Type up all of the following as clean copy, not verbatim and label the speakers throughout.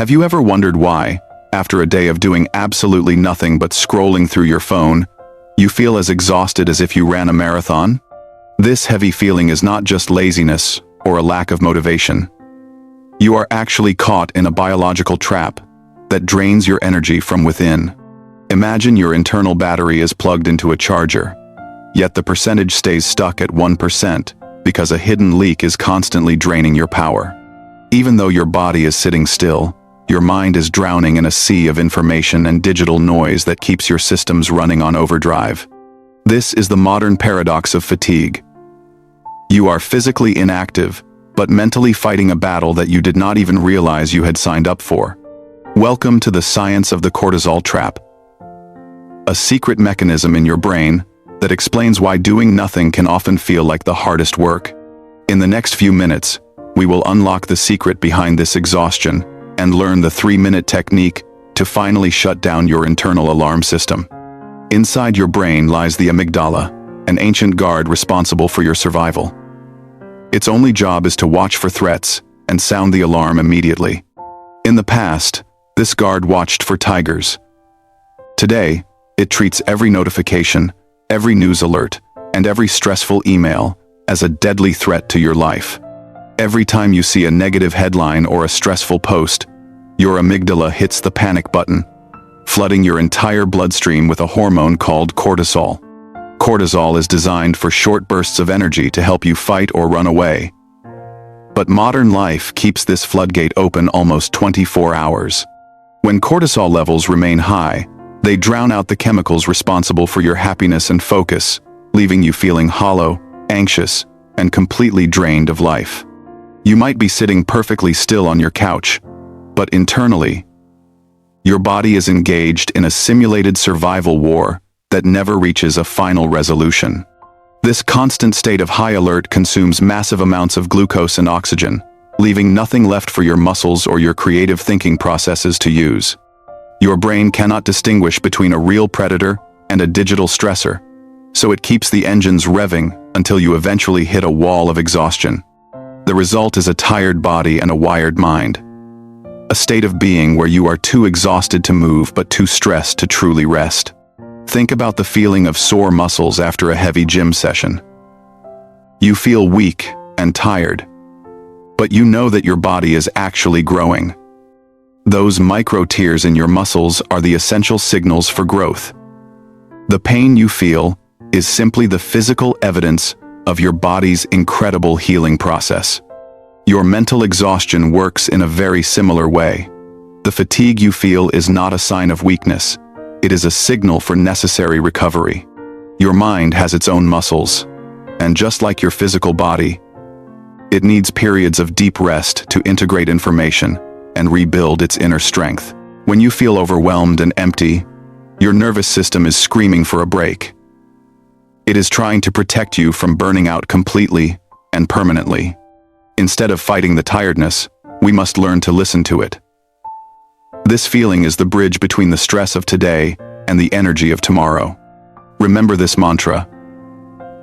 Speaker 1: Have you ever wondered why, after a day of doing absolutely nothing but scrolling through your phone, you feel as exhausted as if you ran a marathon? This heavy feeling is not just laziness or a lack of motivation. You are actually caught in a biological trap that drains your energy from within. Imagine your internal battery is plugged into a charger, yet the percentage stays stuck at 1% because a hidden leak is constantly draining your power. Even though your body is sitting still, your mind is drowning in a sea of information and digital noise that keeps your systems running on overdrive. This is the modern paradox of fatigue. You are physically inactive, but mentally fighting a battle that you did not even realize you had signed up for. Welcome to the science of the cortisol trap, a secret mechanism in your brain that explains why doing nothing can often feel like the hardest work. In the next few minutes, we will unlock the secret behind this exhaustion and learn the 3-minute technique to finally shut down your internal alarm system. Inside your brain lies the amygdala, an ancient guard responsible for your survival. Its only job is to watch for threats and sound the alarm immediately. In the past, this guard watched for tigers. Today, it treats every notification, every news alert, and every stressful email as a deadly threat to your life. Every time you see a negative headline or a stressful post, your amygdala hits the panic button, flooding your entire bloodstream with a hormone called cortisol. Cortisol is designed for short bursts of energy to help you fight or run away. But modern life keeps this floodgate open almost 24 hours. When cortisol levels remain high, they drown out the chemicals responsible for your happiness and focus, leaving you feeling hollow, anxious, and completely drained of life. You might be sitting perfectly still on your couch, but internally, your body is engaged in a simulated survival war that never reaches a final resolution. This constant state of high alert consumes massive amounts of glucose and oxygen, leaving nothing left for your muscles or your creative thinking processes to use. Your brain cannot distinguish between a real predator and a digital stressor, so it keeps the engines revving until you eventually hit a wall of exhaustion. The result is a tired body and a wired mind. A state of being where you are too exhausted to move but too stressed to truly rest. Think about the feeling of sore muscles after a heavy gym session. You feel weak and tired, but you know that your body is actually growing. Those micro tears in your muscles are the essential signals for growth. The pain you feel is simply the physical evidence of your body's incredible healing process. Your mental exhaustion works in a very similar way. The fatigue you feel is not a sign of weakness. It is a signal for necessary recovery. Your mind has its own muscles, and just like your physical body, it needs periods of deep rest to integrate information and rebuild its inner strength. When you feel overwhelmed and empty, your nervous system is screaming for a break. It is trying to protect you from burning out completely and permanently. Instead of fighting the tiredness, we must learn to listen to it. This feeling is the bridge between the stress of today and the energy of tomorrow. Remember this mantra: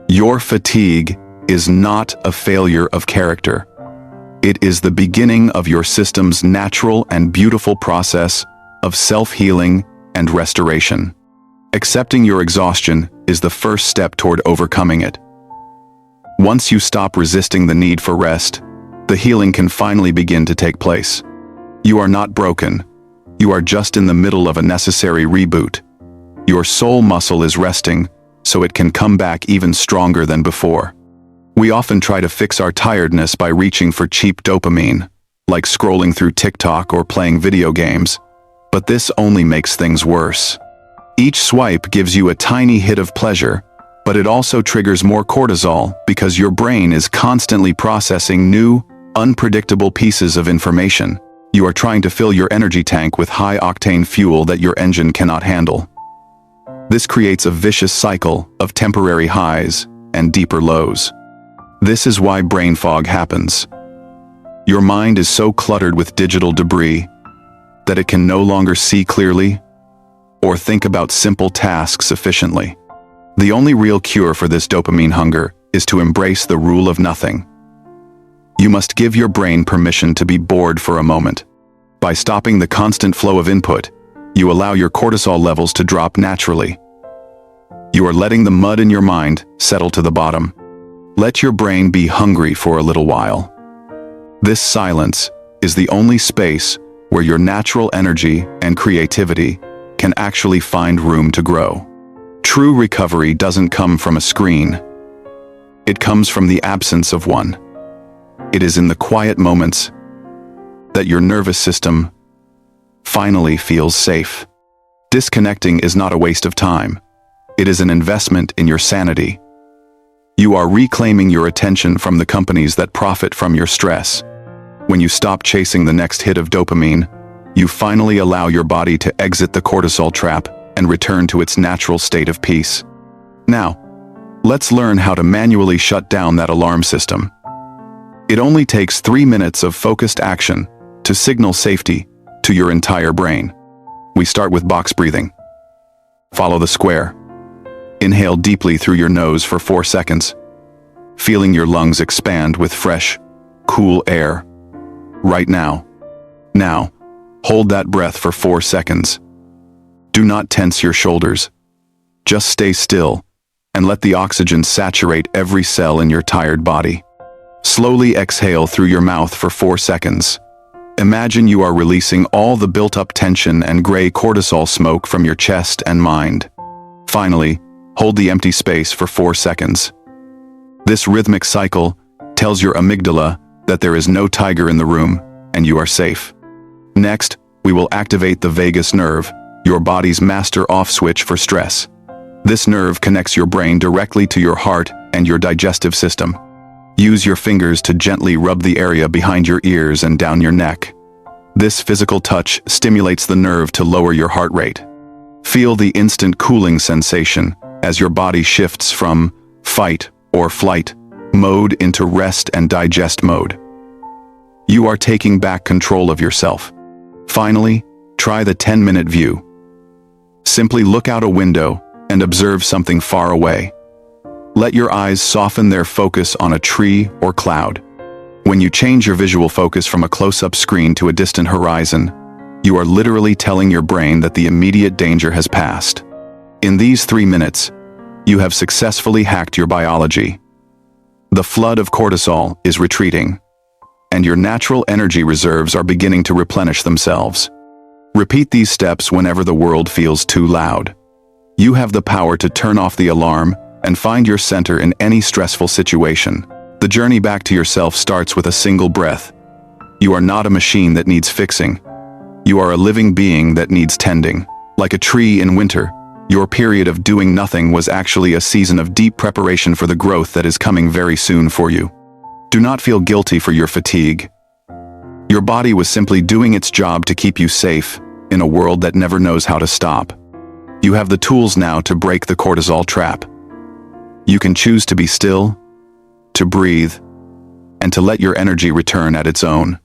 Speaker 1: your fatigue is not a failure of character. It is the beginning of your system's natural and beautiful process of self-healing and restoration. Accepting your exhaustion is the first step toward overcoming it. Once you stop resisting the need for rest, the healing can finally begin to take place. You are not broken. You are just in the middle of a necessary reboot. Your soul muscle is resting, so it can come back even stronger than before. We often try to fix our tiredness by reaching for cheap dopamine, like scrolling through TikTok or playing video games, but this only makes things worse. Each swipe gives you a tiny hit of pleasure, but it also triggers more cortisol because your brain is constantly processing new, unpredictable pieces of information. You are trying to fill your energy tank with high-octane fuel that your engine cannot handle. This creates a vicious cycle of temporary highs and deeper lows. This is why brain fog happens. Your mind is so cluttered with digital debris that it can no longer see clearly or think about simple tasks efficiently. The only real cure for this dopamine hunger is to embrace the rule of nothing. You must give your brain permission to be bored for a moment. By stopping the constant flow of input, you allow your cortisol levels to drop naturally. You are letting the mud in your mind settle to the bottom. Let your brain be hungry for a little while. This silence is the only space where your natural energy and creativity can actually find room to grow. True recovery doesn't come from a screen. It comes from the absence of one. It is in the quiet moments that your nervous system finally feels safe. Disconnecting is not a waste of time. It is an investment in your sanity. You are reclaiming your attention from the companies that profit from your stress. When you stop chasing the next hit of dopamine, you finally allow your body to exit the cortisol trap and return to its natural state of peace. Now, let's learn how to manually shut down that alarm system. It only takes 3 minutes of focused action to signal safety to your entire brain. We start with box breathing. Follow the square. Inhale deeply through your nose for 4 seconds, feeling your lungs expand with fresh, cool air. Right now. Now, hold that breath for 4 seconds. Do not tense your shoulders. Just stay still and let the oxygen saturate every cell in your tired body. Slowly exhale through your mouth for 4 seconds. Imagine you are releasing all the built-up tension and gray cortisol smoke from your chest and mind. Finally, hold the empty space for 4 seconds. This rhythmic cycle tells your amygdala that there is no tiger in the room and you are safe. Next, we will activate the vagus nerve, your body's master off switch for stress. This nerve connects your brain directly to your heart and your digestive system. Use your fingers to gently rub the area behind your ears and down your neck. This physical touch stimulates the nerve to lower your heart rate. Feel the instant cooling sensation as your body shifts from fight or flight mode into rest and digest mode. You are taking back control of yourself. Finally, try the 10-minute view. Simply look out a window and observe something far away. Let your eyes soften their focus on a tree or cloud. When you change your visual focus from a close-up screen to a distant horizon, you are literally telling your brain that the immediate danger has passed. In these 3 minutes, you have successfully hacked your biology. The flood of cortisol is retreating, and your natural energy reserves are beginning to replenish themselves. Repeat these steps whenever the world feels too loud. You have the power to turn off the alarm and find your center in any stressful situation. The journey back to yourself starts with a single breath. You are not a machine that needs fixing. You are a living being that needs tending. Like a tree in winter, your period of doing nothing was actually a season of deep preparation for the growth that is coming very soon for you. Do not feel guilty for your fatigue. Your body was simply doing its job to keep you safe in a world that never knows how to stop. You have the tools now to break the cortisol trap. You can choose to be still, to breathe, and to let your energy return at its own.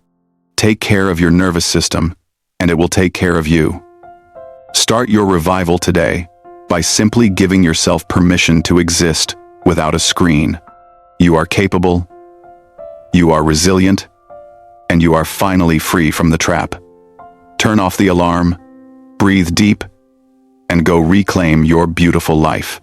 Speaker 1: Take care of your nervous system, and it will take care of you. Start your revival today by simply giving yourself permission to exist without a screen. You are capable, you are resilient, and you are finally free from the trap. Turn off the alarm, breathe deep, and go reclaim your beautiful life.